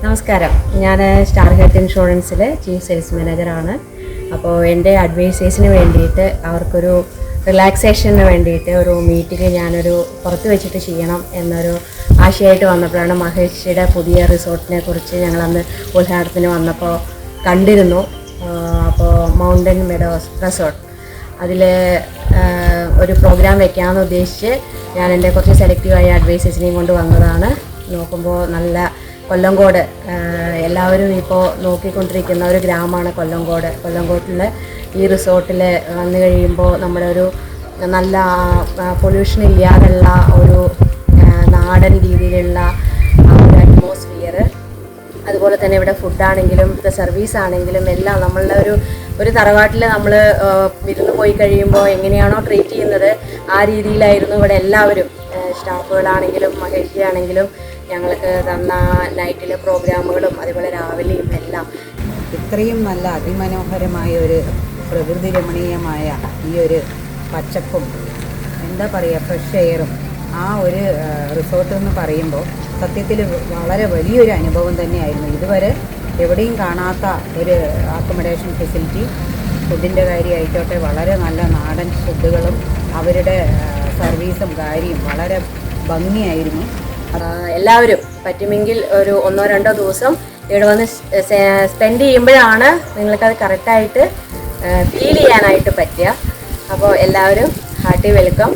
നമസ്കാരം. ഞാൻ star health ഇൻഷുറൻസിലെ chief sales മാനേജറാണ്. അപ്പോൾ എൻ്റെ അഡ്വൈസേഴ്സിന് വേണ്ടിയിട്ട് അവർക്കൊരു റിലാക്സേഷന് വേണ്ടിയിട്ട് ഒരു മീറ്റിംഗ് ഞാനൊരു പുറത്ത് വെച്ചിട്ട് ചെയ്യണം എന്നൊരു ആശയമായിട്ട് വന്നപ്പോഴാണ് മഹേഷിയുടെ പുതിയ റിസോർട്ടിനെ കുറിച്ച് ഞങ്ങളന്ന് ഉദ്ഘാടനത്തിന് വന്നപ്പോൾ കണ്ടിരുന്നു. അപ്പോൾ മൗണ്ടൻ മെഡോസ് റിസോർട്ട് അതിൽ ഒരു പ്രോഗ്രാം വെക്കാമെന്ന് ഉദ്ദേശിച്ച് ഞാൻ എൻ്റെ കുറച്ച് സെലക്റ്റീവായ അഡ്വൈസേഴ്സിനെയും കൊണ്ട് വന്നതാണ്. നോക്കുമ്പോൾ നല്ല കൊല്ലങ്കോട് എല്ലാവരും ഇപ്പോൾ നോക്കിക്കൊണ്ടിരിക്കുന്ന ഒരു ഗ്രാമമാണ് കൊല്ലങ്കോട്. കൊല്ലങ്കോട്ടിൽ ഈ റിസോർട്ടിൽ വന്നു കഴിയുമ്പോൾ നമ്മുടെ ഒരു നല്ല പൊല്യൂഷൻ ഇല്ലാതുള്ള ഒരു നാടൻ രീതിയിലുള്ള ഒരു അറ്റ്മോസ്ഫിയർ, അതുപോലെ തന്നെ ഇവിടെ ഫുഡാണെങ്കിലും സർവീസ് ആണെങ്കിലും എല്ലാം നമ്മളുടെ ഒരു തറവാട്ടിൽ നമ്മൾ വിരുന്ന് പോയി കഴിയുമ്പോൾ എങ്ങനെയാണോ ട്രീറ്റ് ചെയ്യുന്നത് ആ രീതിയിലായിരുന്നു ഇവിടെ എല്ലാവരും, സ്റ്റാഫുകളാണെങ്കിലും മഹേഷിയാണെങ്കിലും ഞങ്ങൾക്ക് തന്ന നൈറ്റിലെ പ്രോഗ്രാമുകളും അതുപോലെ രാവിലെയും എല്ലാം. ഇത്രയും നല്ല അതിമനോഹരമായ ഒരു പ്രകൃതി രമണീയമായ ഈ ഒരു പച്ചപ്പും എന്താ പറയുക ഫ്രഷ് എയറും ആ ഒരു റിസോർട്ട് എന്ന് പറയുമ്പോൾ സത്യത്തിൽ വളരെ വലിയൊരു അനുഭവം തന്നെയായിരുന്നു. ഇതുവരെ എവിടെയും കാണാത്ത ഒരു അക്കോമഡേഷൻ ഫെസിലിറ്റി, ഫുഡിൻ്റെ കാര്യമായിക്കോട്ടെ വളരെ നല്ല നാടൻ ഫുഡുകളും അവരുടെ സർവീസും കാര്യവും വളരെ ഭംഗിയായിരുന്നു. എല്ലാവരും പറ്റുമെങ്കിൽ ഒരു 1-2 ദിവസം ഇവിടെ വന്ന് സ്പെൻഡ് ചെയ്യുമ്പോഴാണ് നിങ്ങൾക്കത് കറക്റ്റായിട്ട് ഫീൽ ചെയ്യാനായിട്ട് പറ്റുക. അപ്പോൾ എല്ലാവരും ഹാർട്ടി വെൽക്കം.